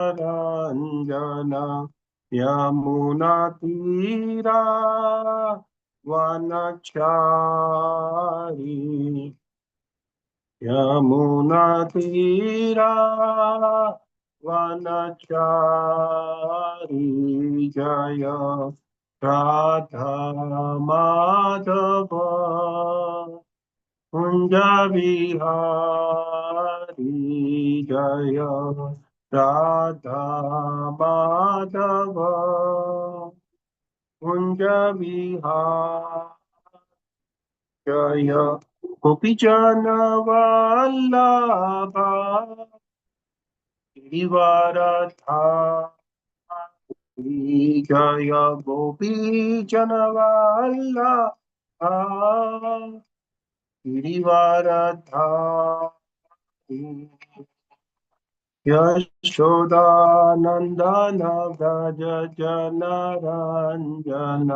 रंजना यमुनातीरा वनचारी यमुनातीरा वनचारी जय राधा माधव कुंज बिहारी जय राधा माधव कुंज बिहारी जय गोपीजन वल्लभा गिरिवरधारी जय गोपीजन वल्लभा गिरिवरधारी यशोदानंदन व्रज जनरंजन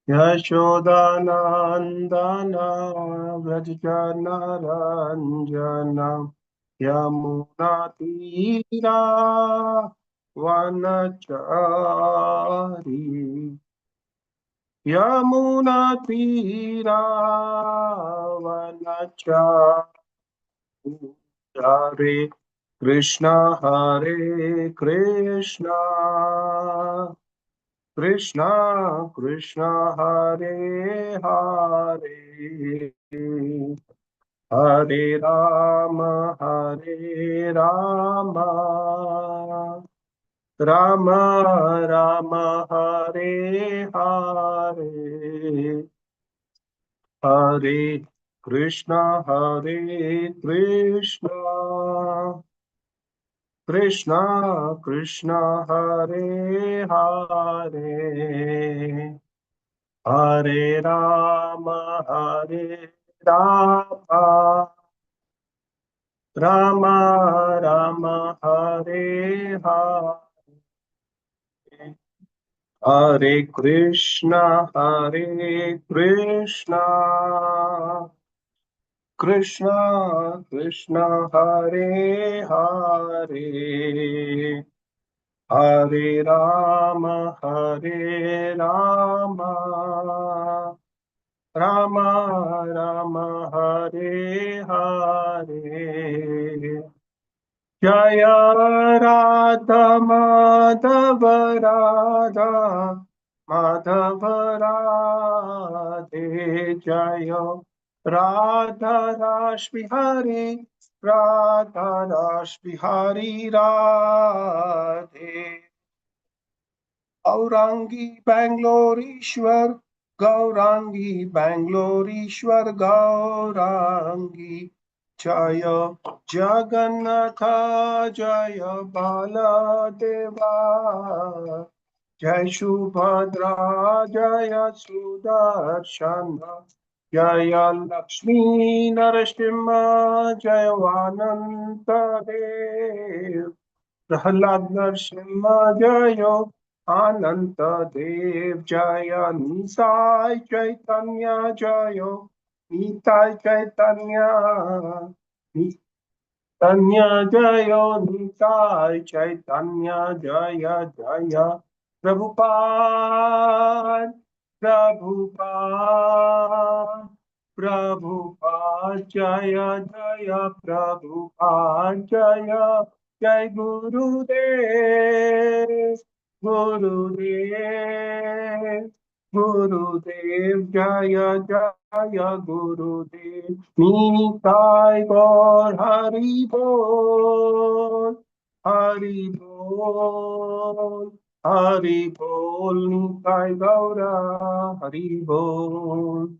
यशोदानंदन व्रज जनरंजन यमुनातीरा वनचारी यमुनातीरा वनचारी हरे कृष्णा कृष्णा कृष्णा हरे हरे हरे राम राम राम हरे हरे हरे कृष्णा कृष्णा कृष्णा हरे हरे हरे राम राम राम हरे हरे हरे कृष्णा कृष्णा कृष्णा हरे हरे हरे राम राम राम हरे हरे जय राधा माधव राधा माधव राधे जय राधा रास बिहारी राधे औरंगी बैंगलोरीश्वर गौरांगी जय जगन्नाथ जय बालदेवा जय सुभद्रा जय सुदर्शन जय लक्ष्मी नरसिंह जय अनंत देव प्रहलाद नरसिंह जय अनंत देव जय निताय चैतन्य जय निताय चैतन्य नितन्य जय निताय चैतन्य जय जय प्रभुपाद प्रभुपाद प्रभुपाद जय जय प्रभुपाद जय जय गुरुदेव गुरुदेव गुरुदेव जय जय गुरुदेव निताय गौर हरि बोल हरि बोल हरि बोल निताय गौर हरि बोल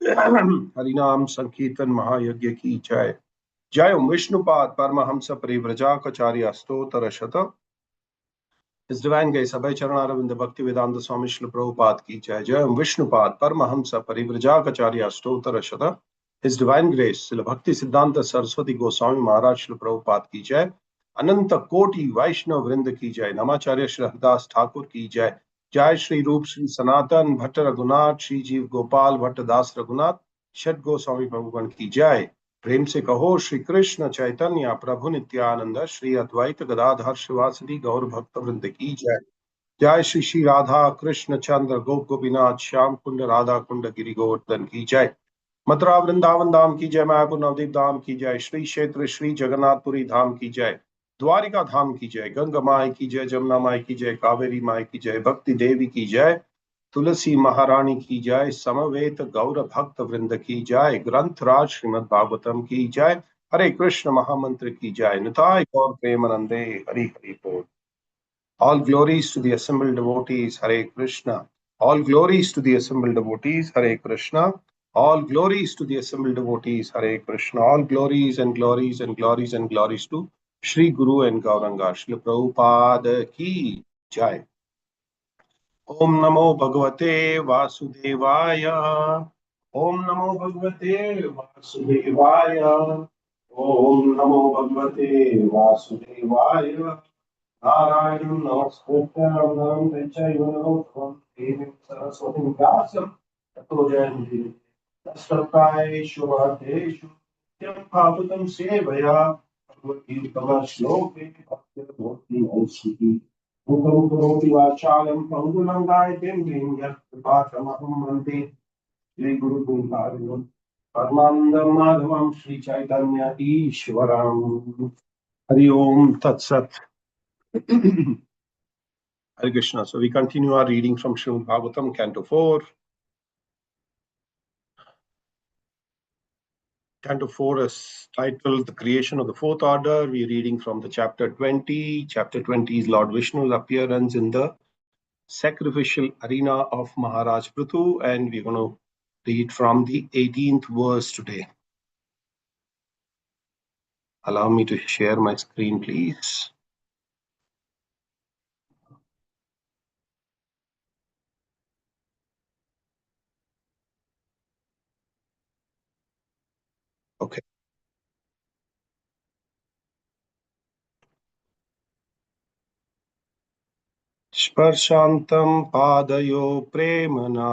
हरिनाम संकीर्तन महायज्ञ की जय जय विष्णुपाद परमहंस परिव्रजाचार्य स्तोत्र शत इस डिवाइन ग्रेस अभय चरणारविंद भक्ति वेदांत स्वामी श्री प्रभुपाद की जय जय विष्णुपाद परमहंस परिव्रजाचार्य स्तोत्र शत इस डिवाइन ग्रेस श्री भक्ति सिद्धांत सरस्वती गोस्वामी महाराज श्री प्रभुपाद की जय अनंत कोटि वैष्णव वृंद की जय नमाचार्य श्री हरिदास ठाकुर की जय जय श्री रूप श्री सनातन भट्ट रघुनाथ श्री जीव गोपाल भट्ट दास रघुनाथ षट गोस्वामी प्रभुगण की जय प्रेम से कहो श्री कृष्ण चैतन्य प्रभु नित्यानंद श्री अद्वैत गदाधर शिवासदि गौर भक्त वृंद की जय। जय श्री श्री राधा कृष्ण चंद्र गोप गोपीनाथ श्याम कुंड राधा कुंड गिरि गोवर्धन की जय। मथुरा वृंदावन धाम की जय। मायापुर नवदीप धाम की जय। श्री क्षेत्र श्री जगन्नाथपुरी धाम की जय। द्वारिका धाम की जय। गंगा माई की जय। जमुना माई की जय। कावेरी माई की जय। भक्ति देवी की जय। तुलसी महारानी की जय। समवेत गौर भक्त वृंद की जय। ग्रंथ राज श्रीमद भागवतम की जय। हरे कृष्ण महामंत्र की जय। निताय गौर प्रेमानंदे हरि हरि बोल। All glories to the assembled devotees, Hare Krishna. All glories to the assembled devotees, Hare Krishna. All glories to the assembled devotees, Hare Krishna. All glories and glories and glories and glories to Shri Guru and Gauranga. Shri Prabhupada ki jai. Om Namo Bhagavate Vasudevaya. Om Namo Bhagavate Vasudevaya. Om Namo Bhagavate Vasudevaya. नारायणं नमस्कृत्य नरं चैव नरोत्तमं देवीं सरस्वतीं व्यासं ततो जयन्ति तत्सर्गायेषु वादेषु नित्यं भागवतं सेवया भगवद्गीताश्लोके भक्तिर्भवति नैष्ठिकी मुखं करोति वाचालं पङ्गुलं गायते यत्कृपातमहं वन्दे श्रीगुरुगोविन्दं परमानन्दं माधवं श्रीचैतन्य ईश्वरम्। हरि ओम तत्सत्। Hare Krishna. So we continue our reading from Srimad Bhagavatam, Canto 4. Canto 4 is titled The Creation of the Fourth Order. We're reading from the chapter 20. Chapter 20 is Lord Vishnu's appearance in the sacrificial arena of Maharaj Prithu, and we're going to read from the 18th verse today. Allow me to share my screen, please. Okay. स्पर्शान्तं पादयो प्रेमना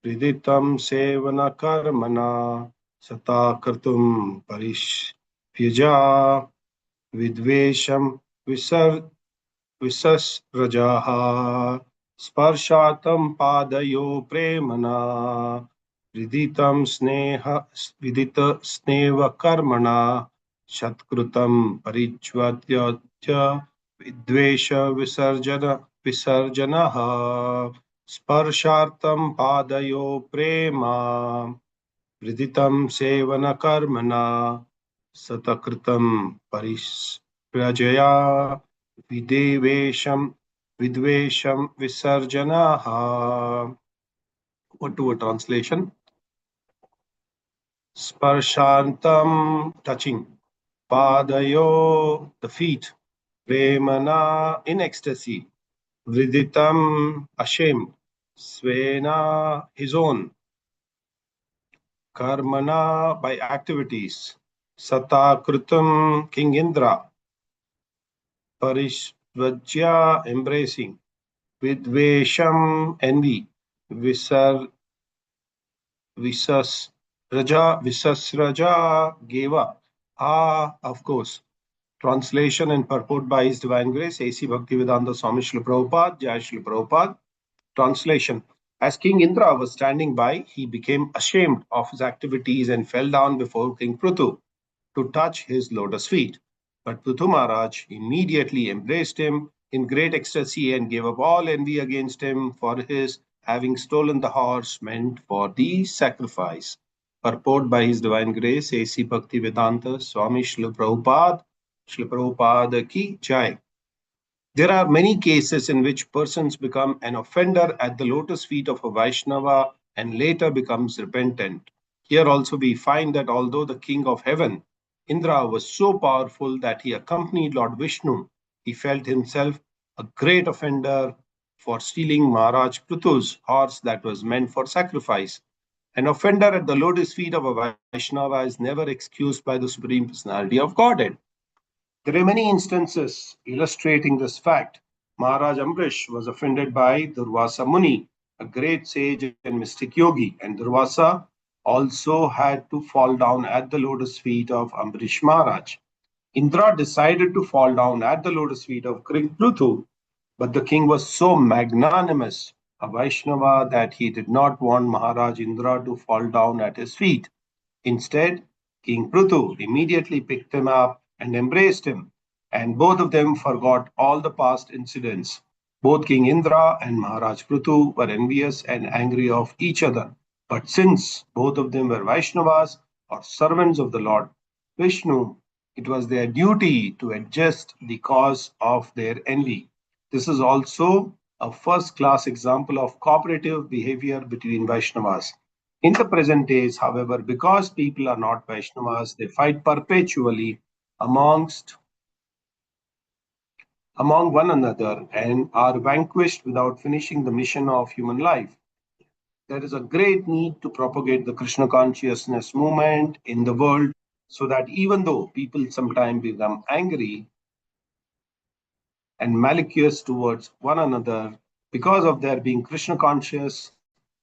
हृदितं सेवनकर्मणा सता कर्तुं परिष्यजा विद्वेषं विसस्रजाः स्पर्शातं पादयो प्रेमना विदितं स्नेहकर्मणा सत्कृतं परिज्वत्य विद्वेष विसर्जनः स्पर्शार्थं पादयो प्रेमा विदितं सेवनकर्मणा सतकृतं परिप्रजया विद्वेषं विसर्जनः. What to a translation? Sparshantam, touching. Padayo, the feet. Premana, in ecstasy. Vriditam, ashamed. Svena, his own. Karmana, by activities. Satakrutam, King Indra. Parishvajya, embracing. Vidvesham, envy. Visasraja, Geva. Of course. Translation and purport by His Divine Grace, A.C. Bhaktivedanta Swami Srila Prabhupada, Jai Srila Prabhupada. Translation. As King Indra was standing by, he became ashamed of his activities and fell down before King Prithu to touch his lotus feet. But Prithu Maharaj immediately embraced him in great ecstasy and gave up all envy against him for his having stolen the horse meant for the sacrifice. Purport by His Divine Grace, A.C. Bhaktivedanta Swami Srila Prabhupada ki jai. There are many cases in which persons become an offender at the lotus feet of a Vaishnava and later becomes repentant. Here also we find that although the king of heaven, Indra, was so powerful that he accompanied Lord Vishnu, he felt himself a great offender for stealing Maharaj Prithu's horse that was meant for sacrifice. An offender at the lotus feet of a Vaishnava is never excused by the Supreme Personality of Godhead. There are many instances illustrating this fact. Maharaj Ambrish was offended by Durvasa Muni, a great sage and mystic yogi, and Durvasa also had to fall down at the lotus feet of Ambarish Maharaj. Indra decided to fall down at the lotus feet of King Prithu, but the king was so magnanimous, a Vaishnava, that he did not want Maharaj Indra to fall down at his feet. Instead, King Prithu immediately picked him up and embraced him, and both of them forgot all the past incidents. Both King Indra and Maharaj Prithu were envious and angry of each other. But since both of them were Vaishnavas or servants of the Lord Vishnu, it was their duty to adjust the cause of their envy. This is also a first class example of cooperative behavior between Vaishnavas. In the present days, however, because people are not Vaishnavas, they fight perpetually amongst among one another and are vanquished without finishing the mission of human life. There is a great need to propagate the Krishna consciousness movement in the world so that even though people sometimes become angry and malicious towards one another because of their being Krishna conscious,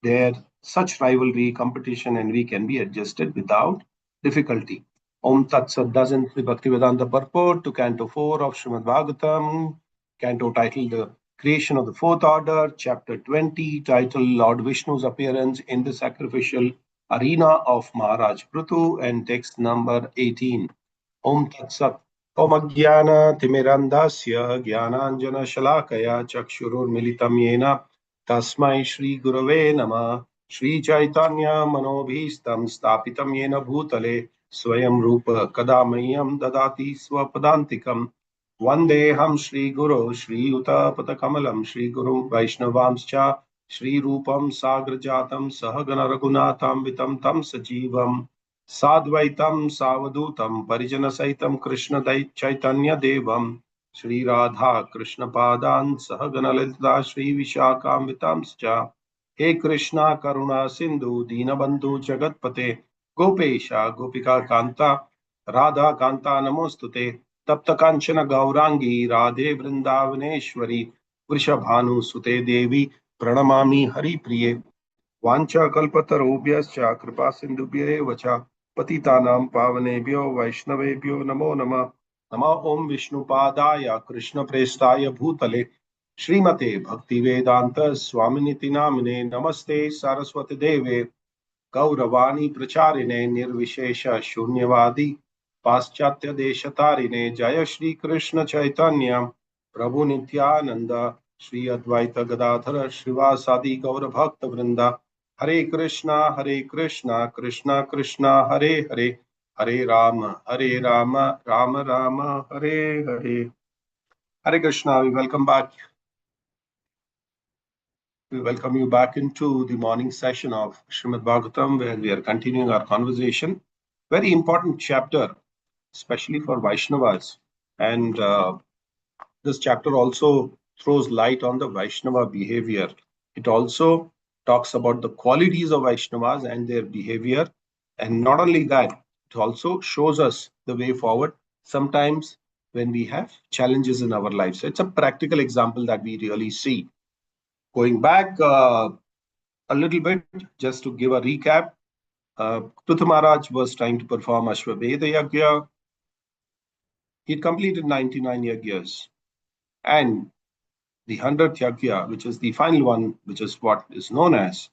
their such rivalry, competition, and we can be adjusted without difficulty. Om Tat Sat doesn't the Bhaktivedanta purport to Canto 4 of Srimad Bhagavatam, Canto titled The Creation of the Fourth Order, Chapter 20, titled Lord Vishnu's Appearance in the Sacrificial Arena of Maharaj Prithu, and text number 18. Om Tat Sat. ओमज्ञानतिमिरन्धस्य ज्ञानाञ्जनशलाकया चक्षुरुर्मिलितं येन तस्मै श्रीगुरवे नमः श्रीचैतन्यमनोभीष्टं स्थापितं येन भूतले स्वयं रूप कदा मह्यं ददाति स्वपदान्तिकम् वन्देऽहं श्रीगुरो श्रीयुतपदकमलं श्रीगुरुं वैष्णवांश्च श्रीरूपं साग्रजातं सहगणरघुनाथान्वितं तं सजीवम् साद्वैतं सावधूतं परिजनसहितं कृष्ण चैतन्यदेवं श्रीराधा कृष्णपादान् सहगणललिता श्रीविशाखान्वितांश्च हे कृष्णा करुणा सिन्धु दीनबन्धु जगत्पते गोपेश गोपिका कान्ता राधा कान्ता नमोस्तुते तप्त कांचन गौरांगी राधे वृंदावनेश्वरी वृषभानुसुते देवी प्रणमामि हरिप्रिये वाञ्छाकल्पतरुभ्यश्च कृपा सिन्धुभ्येव च पतितानां पावनेभ्यो वैष्णवेभ्यो नमो नमः नमः ओम विष्णुपादाय कृष्णप्रेष्ठाय भूतले श्रीमते भक्तिवेदांत स्वामिनिति नामिने नमस्ते सरस्वती देवे गौरवाणी प्रचारिणे निर्विशेष शून्यवादी पाश्चात्य देशतारिणे जय श्री कृष्ण चैतन्य प्रभु नित्यानंद श्री अद्वैत गदाधर श्रीवासादि गौर भक्त वृंदा हरे Krishna Krishna Krishna Hare Hare Hare Ram Ram Ram Hare Hare. Hare Krishna, we welcome you back into the morning session of Srimad Bhagavatam, where we are continuing our conversation. Very important chapter, especially for Vaishnavas. And this chapter also throws light on the Vaishnava behavior. It also talks about the qualities of Vaishnavas and their behavior. And not only that, it also shows us the way forward sometimes when we have challenges in our lives. So it's a practical example that we really see. Going back a little bit, just to give a recap, Prithu Maharaj was trying to perform Ashwamedha Yajna. He completed 99 yajnas. And the 100th yajna, which is the final one, which is what is known as,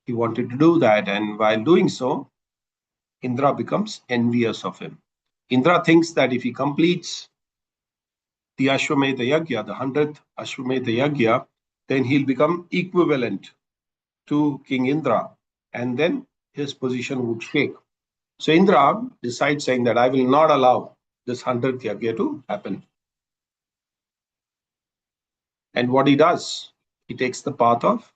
he wanted to do that. And while doing so, Indra becomes envious of him. Indra thinks that if he completes the Ashwamedha Yajna, the 100th Ashwamedha Yajna, then he'll become equivalent to King Indra. And then his position would shake. So Indra decides saying that I will not allow this 100th yajna to happen. And what he does, he takes the path of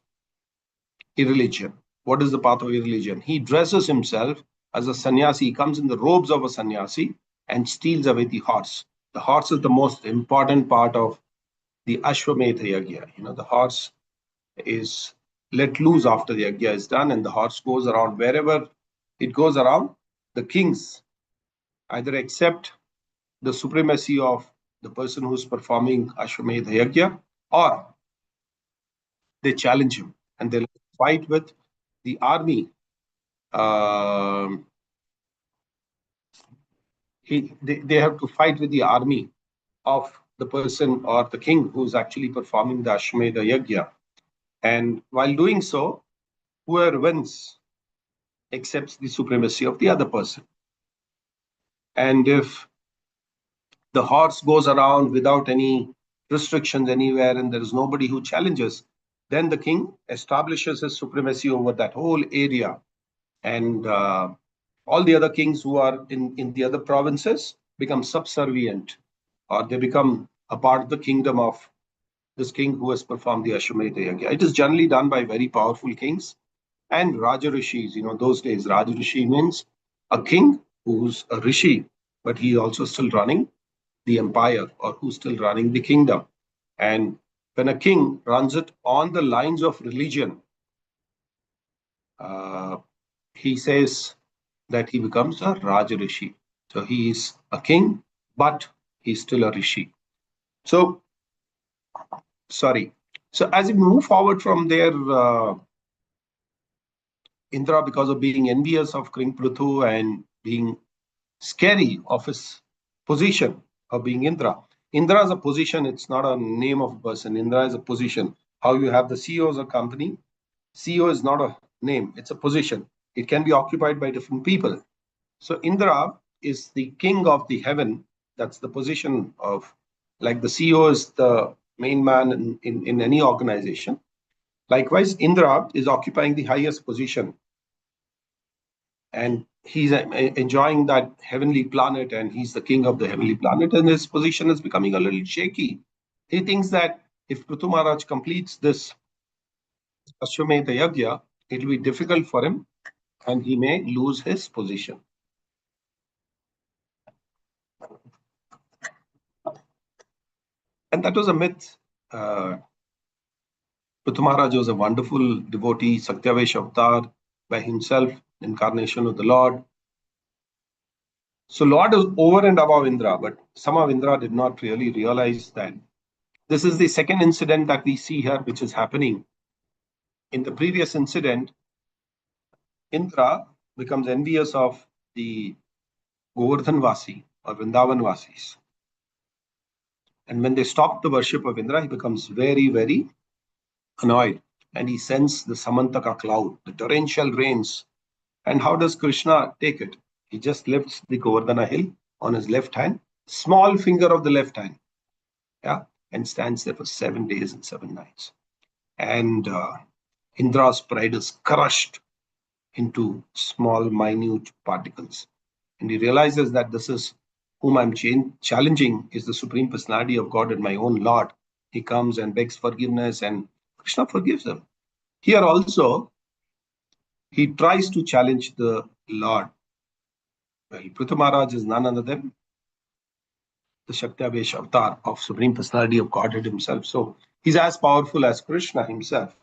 irreligion. What is the path of irreligion? He dresses himself as a sannyasi. He comes in the robes of a sannyasi and steals away the horse. The horse is the most important part of the Ashwamedha yajna. You know, the horse is let loose after the yajna is done, and the horse goes around wherever it goes around. The kings either accept the supremacy of the person who's performing Ashwamedha Yajna, or they challenge him and they'll fight with the army um, they have to fight with the army of the person or the king who's actually performing the Ashwamedha Yajna. And while doing so, whoever wins accepts the supremacy of the other person. And if the horse goes around without any restrictions anywhere and there is nobody who challenges, then the king establishes his supremacy over that whole area. And all the other kings who are in the other provinces become subservient, or they become a part of the kingdom of this king who has performed the Ashwamedha Yajna. It is generally done by very powerful kings and Raja Rishis. Those days, Raja Rishi means a king who's a Rishi, but he also still running the empire or who's still running the kingdom. And when a king runs it on the lines of religion, uh, he says that he becomes a Raja Rishi. So he is a king, but he's still a Rishi. So, sorry. So as we move forward from there, Indra, because of being envious of King Prithu and being scary of his position of being Indra. Indra is a position, it's not a name of a person. Indra is a position. How you have the CEO of a company. CEO is not a name, it's a position. It can be occupied by different people. So Indra is the king of the heaven. That's the position of, like the CEO is the main man in any organization. Likewise, Indra is occupying the highest position and he's enjoying that heavenly planet and he's the king of the heavenly planet and his position is becoming a little shaky. He thinks that if Prithu Maharaj completes this Ashwamedha Yajna, it will be difficult for him and he may lose his position. And that was a myth. Prithu Maharaj was a wonderful devotee, Satyavesh avatar by himself, incarnation of the Lord. So Lord is over and above Indra, but somehow Indra did not really realize that. This is the second incident that we see here, which is happening. In the previous incident, Indra becomes envious of the Govardhan Vasi or Vrindavan Vasis. And when they stop the worship of Indra, he becomes very, very annoyed. And he sends the Samantaka cloud, the torrential rains. And how does Krishna take it? He just lifts the Govardhana hill on his left hand, small finger of the left hand, yeah, and stands there for 7 days and 7 nights. And Indra's pride is crushed into small, minute particles. And he realizes that this is whom I'm challenging is the Supreme Personality of God and my own Lord. He comes and begs forgiveness, and Krishna forgives him. Here also, he tries to challenge the Lord. Well, Prithu Maharaj is none other than the Shaktavesh avatar of Supreme Personality of Godhead himself. So he's as powerful as Krishna himself.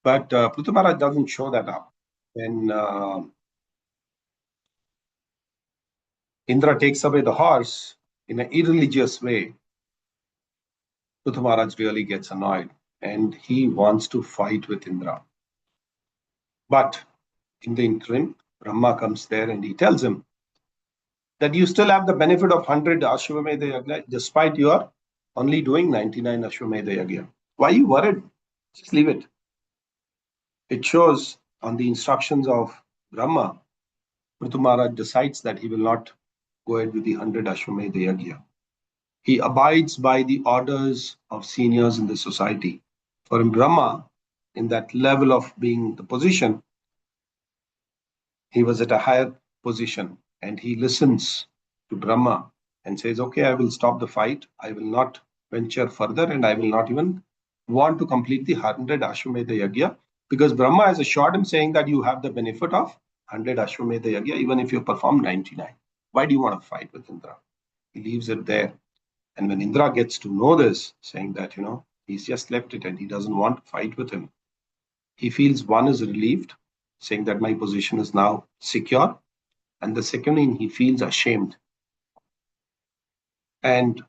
But Prithu Maharaj doesn't show that up. When Indra takes away the horse in an irreligious way, Prithu Maharaj really gets annoyed and he wants to fight with Indra. But in the interim, Brahma comes there and he tells him that you still have the benefit of 100 Ashwamedha Yajna despite you are only doing 99 Ashwamedha Yajna. Why are you worried? Just leave it. It shows on the instructions of Brahma, Prithu Maharaj decides that he will not go ahead with the 100 Ashwamedha Yajna. He abides by the orders of seniors in the society. For in Brahma, in that level of being the position, he was at a higher position and he listens to Brahma and says, okay, I will stop the fight. I will not venture further and I will not even want to complete the 100 Ashwamedha Yajna because Brahma has assured him saying that you have the benefit of 100 Ashwamedha Yajna even if you perform 99. Why do you want to fight with Indra? He leaves it there. And when Indra gets to know this, saying that, he's just left it and he doesn't want to fight with him, he feels one is relieved, saying that my position is now secure. And the second thing, he feels ashamed. And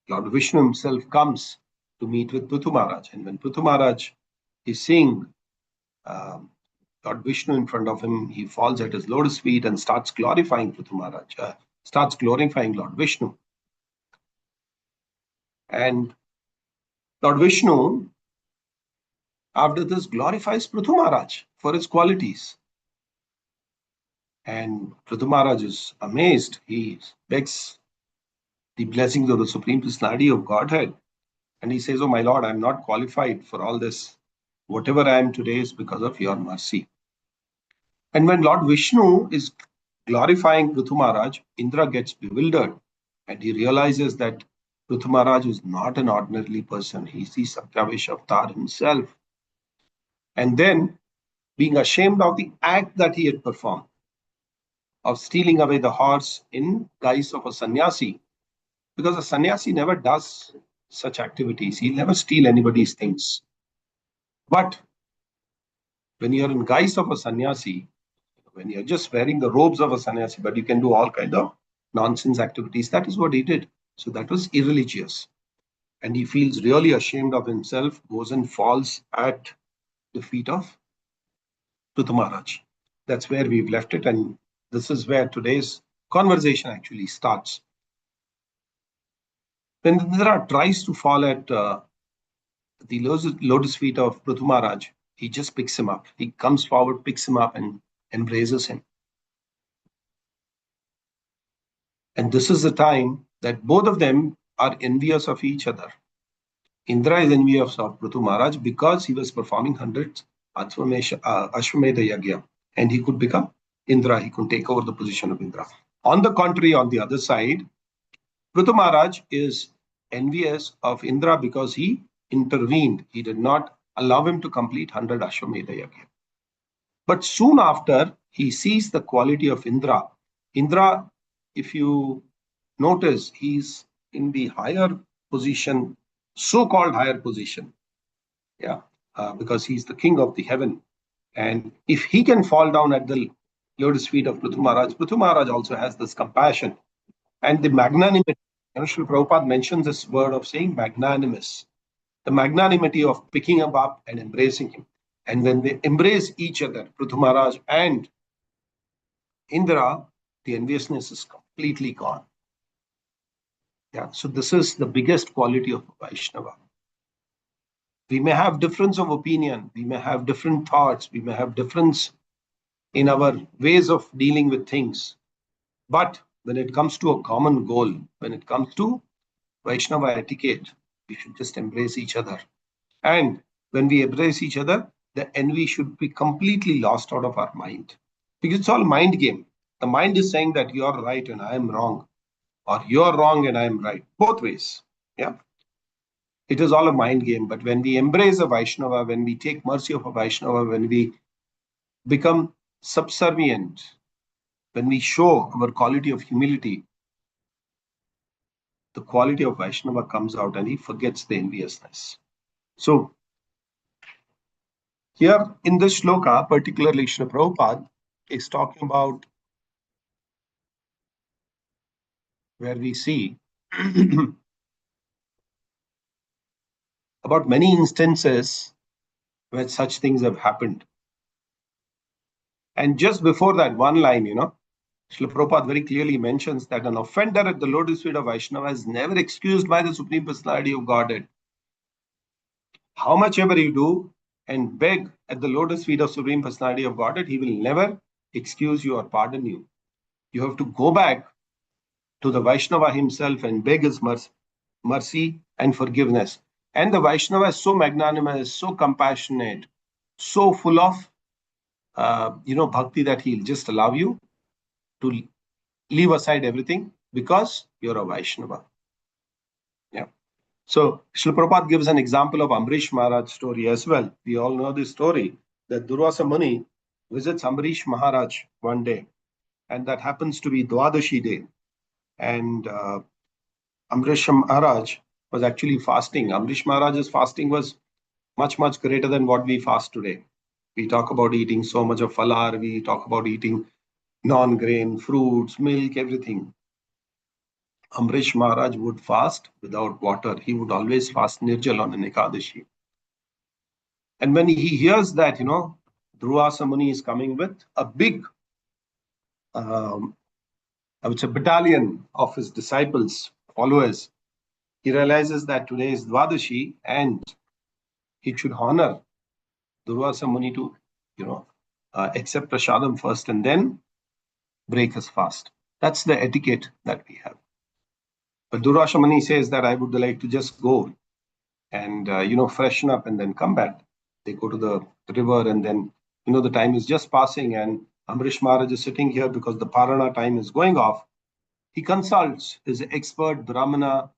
Lord Vishnu himself comes to meet with Prithu Maharaj. And when Prithu Maharaj is seeing Lord Vishnu in front of him. He falls at his lotus feet and starts glorifying Prithu Maharaj, starts glorifying Lord Vishnu. And Lord Vishnu, after this, glorifies Prithu Maharaj for his qualities. And Prithu Maharaj is amazed. He begs the blessings of the Supreme Personality of Godhead. And he says, "Oh, my Lord, I'm not qualified for all this. Whatever I am today is because of your mercy." And when Lord Vishnu is glorifying Prithu Maharaj, Indra gets bewildered and he realizes that Prithu Maharaj is not an ordinary person. He's the Satyavish Avatar himself. And then, being ashamed of the act that he had performed, of stealing away the horse in guise of a sannyasi, because a sannyasi never does such activities. He'll never steal anybody's things. But when you're in guise of a sannyasi, when you're just wearing the robes of a sannyasi, but you can do all kind of nonsense activities. That is what he did. So that was irreligious. And he feels really ashamed of himself, goes and falls at the feet of Prithu Maharaj. That's where we've left it. And this is where today's conversation actually starts. When Indra tries to fall at the lotus feet of Prithu Maharaj, he just picks him up. He comes forward, picks him up, and embraces him. And this is the time that both of them are envious of each other. Indra is envious of Prithu Maharaj because he was performing hundreds Ashwamedha Yagya, and he could become Indra. He could take over the position of Indra. On the contrary, on the other side, Prithu Maharaj is envious of Indra because he intervened. He did not allow him to complete 100 Ashwamedha Yagya. But soon after, he sees the quality of Indra. Indra, if you notice, he's in the higher position, so-called higher position. Yeah, because he's the king of the heaven. And if he can fall down at the lotus feet of Prithu Maharaj also has this compassion and the magnanimity. Srila Prabhupada mentions this word of saying magnanimous, the magnanimity of picking him up and embracing him. And when they embrace each other, Prithu Maharaj and Indra, the enviousness is completely gone. Yeah, so this is the biggest quality of Vaishnava. We may have difference of opinion, we may have different thoughts, we may have difference in our ways of dealing with things. But when it comes to a common goal, when it comes to Vaishnava etiquette, we should just embrace each other. And when we embrace each other, the envy should be completely lost out of our mind. Because it's all mind game. The mind is saying that you're right and I am wrong, or you're wrong and I am right. Both ways. Yeah. It is all a mind game. But when we embrace a Vaishnava, when we take mercy of a Vaishnava, when we become subservient, when we show our quality of humility, the quality of Vaishnava comes out and he forgets the enviousness. So here in this shloka, particularly Srila Prabhupada is talking about where we see about many instances where such things have happened. And just before that one line, Srila Prabhupada very clearly mentions that an offender at the lotus feet of Vaishnava is never excused by the Supreme Personality of Godhead. How much ever you do and beg at the lotus feet of Supreme Personality of Godhead, he will never excuse you or pardon you. You have to go back to the Vaishnava himself and beg his mercy and forgiveness. And the Vaishnava is so magnanimous, so compassionate, so full of bhakti that he'll just allow you to leave aside everything because you're a Vaishnava. Yeah. So Srila Prabhupada gives an example of Amrish Maharaj story as well. We all know this story that Durvasa Muni visits Amrish Maharaj one day, and that happens to be Dwadashi day. And Amrish Maharaj was actually fasting. Amrish Maharaj's fasting was much, much greater than what we fast today. We talk about eating so much of falar, we talk about eating non-grain, fruits, milk, everything. Amrish Maharaj would fast without water. He would always fast nirjal on an Ekadashi. And when he hears that, Durvasa Muni is coming with a big, I would say, battalion of his disciples, followers. He realizes that today is Dvadashi and he should honor Durvasa Muni to, accept prasadam first and then break his fast. That's the etiquette that we have. But Durvasa Muni says that I would like to just go and, freshen up and then come back. They go to the river and then, the time is just passing and Amrish Maharaj is sitting here because the Parana time is going off. He consults his expert Brahmana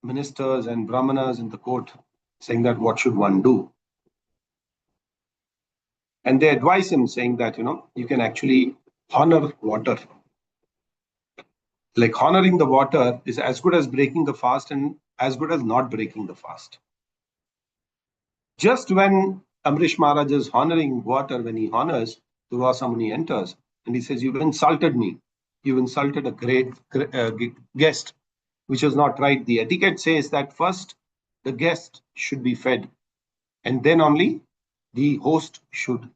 ministers and Brahmanas in the court saying that what should one do? And they advise him saying that, you can actually honor water. Like honoring the water is as good as breaking the fast and as good as not breaking the fast. Just when Amrish Maharaj is honoring water, when he honors, Durvasa Muni enters and he says, you've insulted me. You've insulted a great guest, which is not right. The etiquette says that first the guest should be fed and then only the host should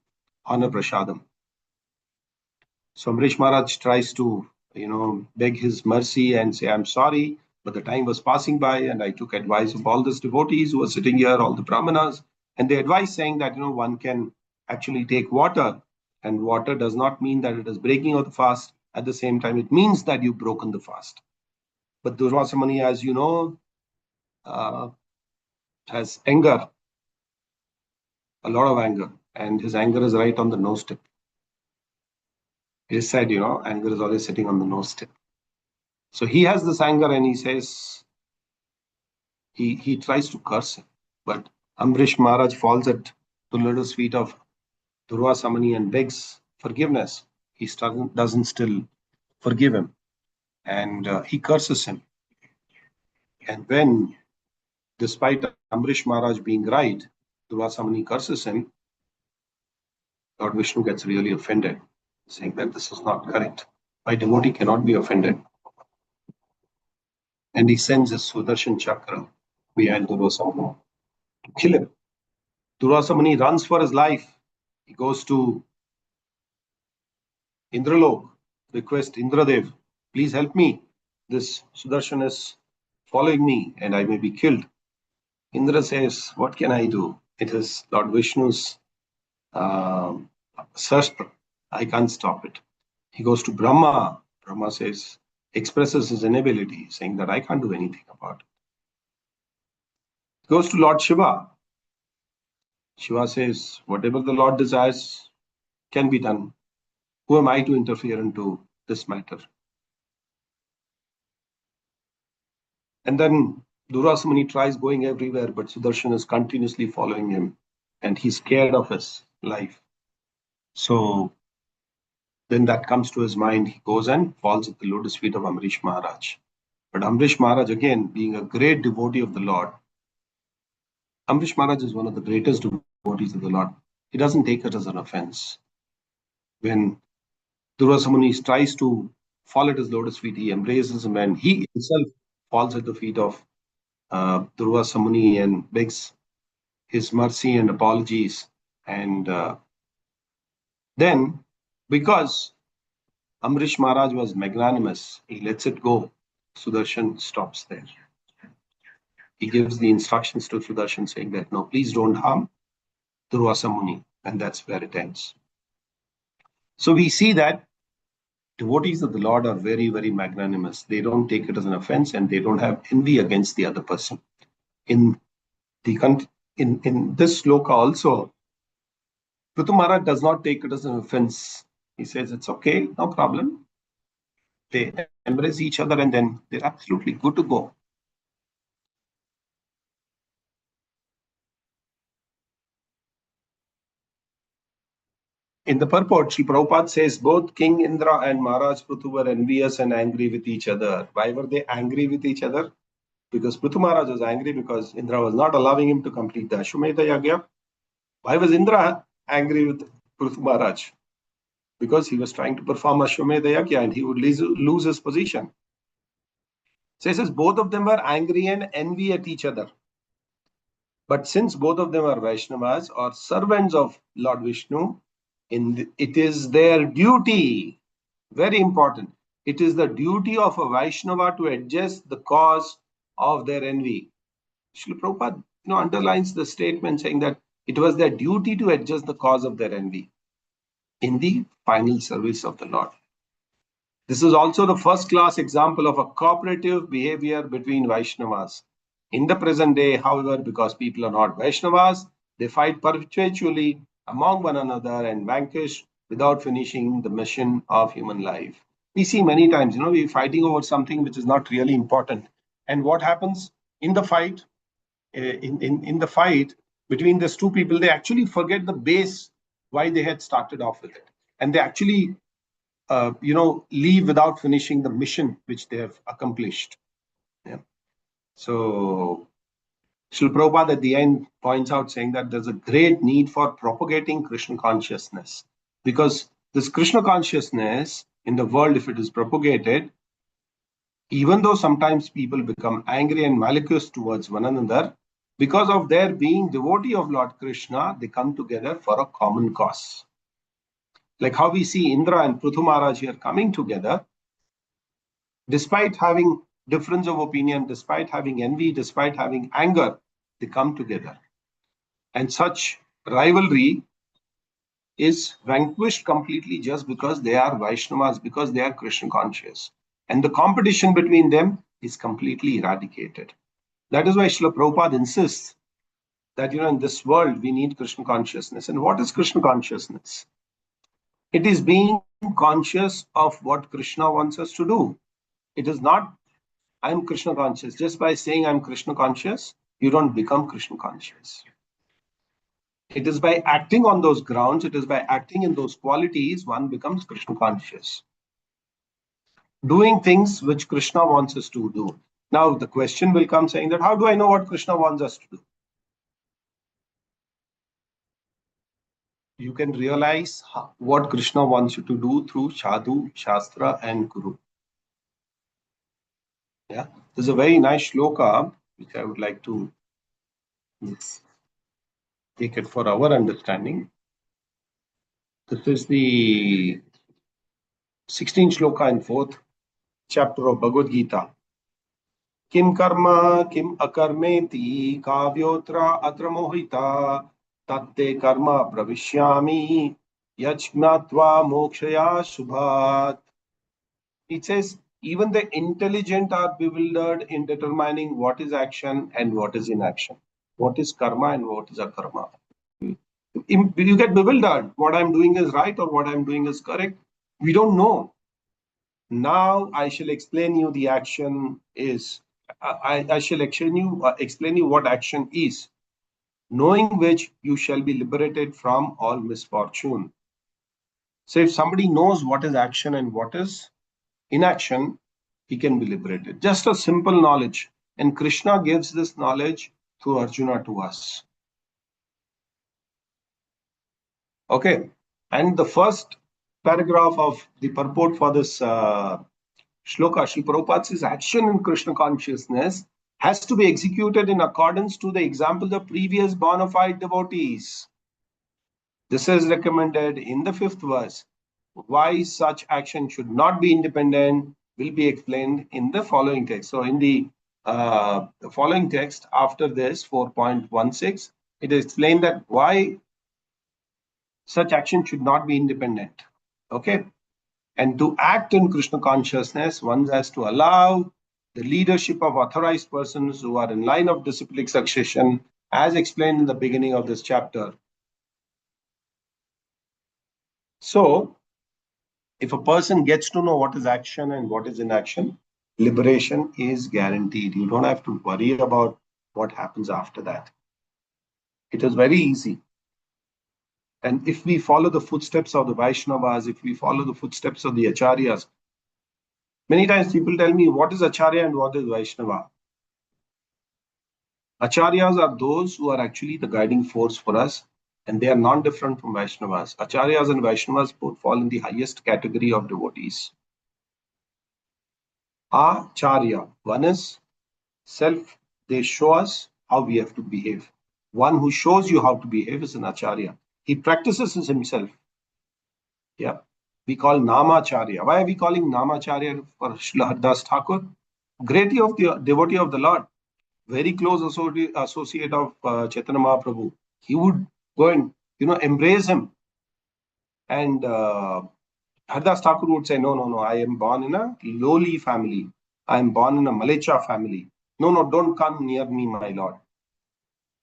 honor prasadam. So Amrish Maharaj tries to, beg his mercy and say, I'm sorry, but the time was passing by and I took advice of all these devotees who were sitting here, all the brahmanas, and they advise saying that, one can actually take water, and water does not mean that it is breaking of the fast. At the same time, it means that you've broken the fast. But Durvasa Muni, as you know, has anger, a lot of anger, and his anger is right on the nose tip. It is said, anger is always sitting on the nose tip. So he has this anger and he says, he tries to curse him. But Amrish Maharaj falls at the lotus feet of Durvasa Muni and begs forgiveness. He doesn't still forgive him. And he curses him. And when, despite Amrish Maharaj being right, Durvasa Muni curses him, Lord Vishnu gets really offended, saying that this is not correct. My devotee cannot be offended. And he sends his Sudarshan Chakra behind Durvasa Muni to kill him. Durvasa Muni runs for his life. He goes to Indralok, request Indradev, please help me. This Sudarshan is following me and I may be killed. Indra says, what can I do? It is Lord Vishnu's Sastra. I can't stop it. He goes to Brahma. Brahma says, expresses his inability, saying that I can't do anything about it. He goes to Lord Shiva. Shiva says, whatever the Lord desires can be done. Who am I to interfere into this matter? And then Durvasa Muni tries going everywhere, but Sudarshan is continuously following him and he's scared of his life. So then that comes to his mind. He goes and falls at the lotus feet of Amrish Maharaj. But Amrish Maharaj, again, being a great devotee of the Lord, Amrish Maharaj is one of the greatest devotees of the Lord. He doesn't take it as an offense. When Durvasa Muni tries to fall at his lotus feet, he embraces him and he himself falls at the feet of Durvasa Muni and begs his mercy and apologies. And then, because Amrish Maharaj was magnanimous, he lets it go. Sudarshan stops there. He gives the instructions to Sudarshan saying that, no, please don't harm Durvasa Muni. And that's where it ends. So we see that devotees of the Lord are very, very magnanimous. They don't take it as an offense and they don't have envy against the other person. In this sloka also, Prithu Maharaj does not take it as an offense. He says, it's okay, no problem. They embrace each other and then they're absolutely good to go. In the purport, Sri Prabhupada says both King Indra and Maharaj Prithu were envious and angry with each other. Why were they angry with each other? Because Prithu Maharaj was angry because Indra was not allowing him to complete the Ashwamedha Yagya. Why was Indra angry with Prithu Maharaj? Because he was trying to perform Ashwamedha Yagya and he would lose his position. So he says both of them were angry and envy at each other. But since both of them are Vaishnavas or servants of Lord Vishnu, it is their duty, very important, it is the duty of a Vaishnava to adjust the cause of their envy. Srila Prabhupada underlines the statement saying that it was their duty to adjust the cause of their envy in the final service of the Lord. This is also the first class example of a cooperative behavior between Vaishnavas. In the present day, however, because people are not Vaishnavas, they fight perpetually among one another and vanquish without finishing the mission of human life. We see many times, we're fighting over something which is not really important. And what happens in the fight? In the fight between these two people, they actually forget the base why they had started off with it. And they actually leave without finishing the mission which they have accomplished. Yeah. So Srila Prabhupada at the end points out saying that there's a great need for propagating Krishna consciousness, because this Krishna consciousness in the world, if it is propagated, even though sometimes people become angry and malicious towards one another, because of their being devotee of Lord Krishna, they come together for a common cause. Like how we see Indra and Prithu Maharaj here coming together, despite having difference of opinion, despite having envy, despite having anger, they come together. And such rivalry is vanquished completely just because they are Vaishnavas, because they are Krishna conscious. And the competition between them is completely eradicated. That is why Srila Prabhupada insists that, in this world, we need Krishna consciousness. And what is Krishna consciousness? It is being conscious of what Krishna wants us to do. It is not, I'm Krishna conscious. Just by saying I'm Krishna conscious, you don't become Krishna conscious. It is by acting on those grounds, it is by acting in those qualities, one becomes Krishna conscious. Doing things which Krishna wants us to do. Now, the question will come saying that, how do I know what Krishna wants us to do? You can realize what Krishna wants you to do through Sadhu, Shastra, and Guru. Yeah, there's a very nice shloka which I would like to take it for our understanding. This is the 16th shloka in 4th chapter of Bhagavad Gita. Kim karma kim akarmeti kavyotra atra mohita tatte karma pravishyami yajnatva mokshaya subhat. It says, even the intelligent are bewildered in determining what is action and what is inaction. What is karma and what is akarma. You get bewildered. What I'm doing is right or what I'm doing is correct. We don't know. Now I shall explain you the action is. I shall explain you what action is, knowing which you shall be liberated from all misfortune. So if somebody knows what is action and what is inaction, he can be liberated. Just a simple knowledge. And Krishna gives this knowledge through Arjuna to us. Okay. And the first paragraph of the purport for this shloka, Srila Prabhupada says, action in Krishna consciousness has to be executed in accordance to the example of previous bona fide devotees. This is recommended in the 5th verse. Why such action should not be independent will be explained in the following text. So in the following text after this 4.16, it is explained that why such action should not be independent. Okay. And to act in Krishna consciousness, one has to allow the leadership of authorized persons who are in line of disciplic succession, as explained in the beginning of this chapter. So, if a person gets to know what is action and what is inaction, liberation is guaranteed. You don't have to worry about what happens after that. It is very easy. And if we follow the footsteps of the Vaishnavas, if we follow the footsteps of the Acharyas, many times people tell me, what is Acharya and what is Vaishnava? Acharyas are those who are actually the guiding force for us, and they are non-different from Vaishnavas. Acharyas and Vaishnavas both fall in the highest category of devotees. Acharya, one is self, they show us how we have to behave. One who shows you how to behave is an acharya. He practices it himself. Yeah. We call Namacharya. Why are we calling Namacharya for Srila Hardas Thakur? Greatly of the devotee of the Lord, very close associate of Chaitanya Mahaprabhu. He would go and embrace him. And Hardas Thakur would say, no, no, no, I am born in a lowly family. I am born in a Malecha family. No, no, don't come near me, my Lord.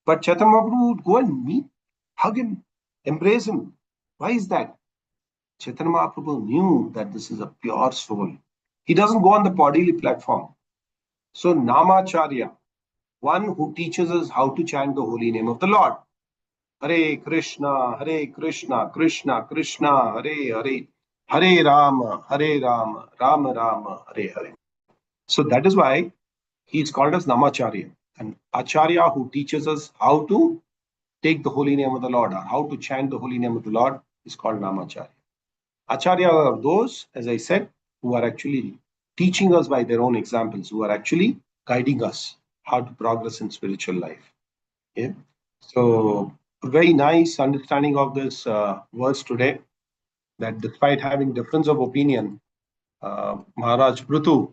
But Chaitanya Mahaprabhu would go and meet, hug him, embrace him. Why is that? Chaitanya Mahaprabhu knew that this is a pure soul. He doesn't go on the bodily platform. So Namacharya, one who teaches us how to chant the holy name of the Lord. Hare Krishna, Krishna Krishna, Hare Hare, Hare Rama, Rama Rama, Hare Hare. So that is why he is called as Namacharya, an Acharya who teaches us how to take the holy name of the Lord or how to chant the holy name of the Lord is called Namacharya. Acharya are those, as I said, who are actually teaching us by their own examples, who are actually guiding us how to progress in spiritual life. Okay? So, a very nice understanding of this verse today, that despite having difference of opinion, Maharaj Prithu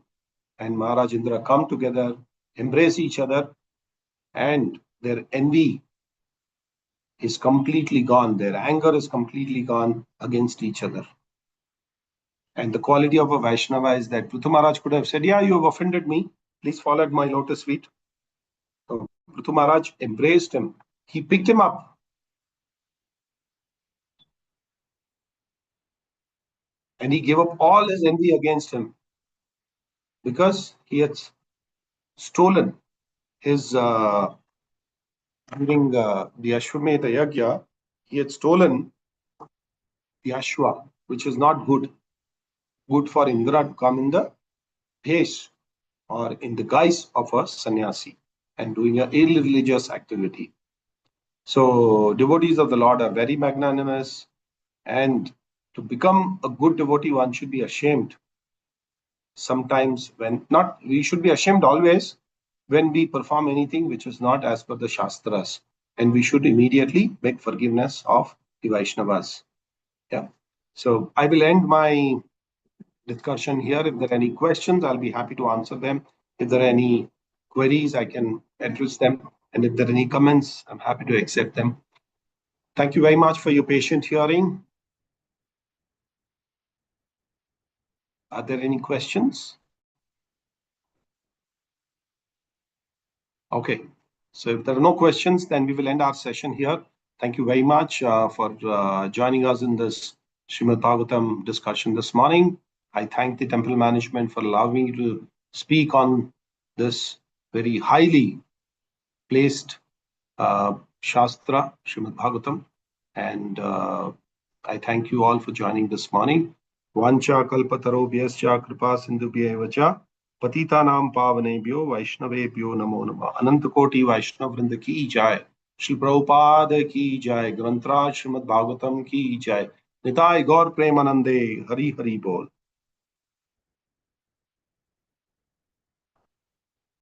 and Maharaj Indra come together, embrace each other, and their envy is completely gone. Their anger is completely gone against each other. And the quality of a Vaishnava is that Prithu Maharaj could have said, yeah, you have offended me. Please fall at my lotus feet. So Prithu Maharaj embraced him. He picked him up. And he gave up all his envy against him because he had stolen his, during the Ashwamedha Yagya, he had stolen the Ashwa, which is not good. Good for Indra to come in the bhesh or in the guise of a sannyasi and doing an irreligious activity. So devotees of the Lord are very magnanimous, and to become a good devotee, one should be ashamed. Sometimes when not, we should be ashamed always when we perform anything which is not as per the Shastras, and we should immediately beg forgiveness of the Vaishnavas. Yeah. So I will end my discussion here. If there are any questions, I'll be happy to answer them. If there are any queries, I can address them. And if there are any comments, I'm happy to accept them. Thank you very much for your patient hearing. Are there any questions? Okay. So if there are no questions, then we will end our session here. Thank you very much for joining us in this Srimad Bhagavatam discussion this morning. I thank the temple management for allowing me to speak on this very highly placed Shastra, Srimad Bhagavatam. And I thank you all for joining this morning. Vancha kalpatarobhyascha kripa sindhubhya vacha पतितानां पावनेभ्यो वैष्णवेभ्यो नमो नमः। अनंत कोटि वैष्णव वृंद की जय। श्री प्रभुपाद की जय। ग्रंथराज श्रीमद् भागवतम की जय। निताय गौर प्रेमानंदे। हरि हरि बोल।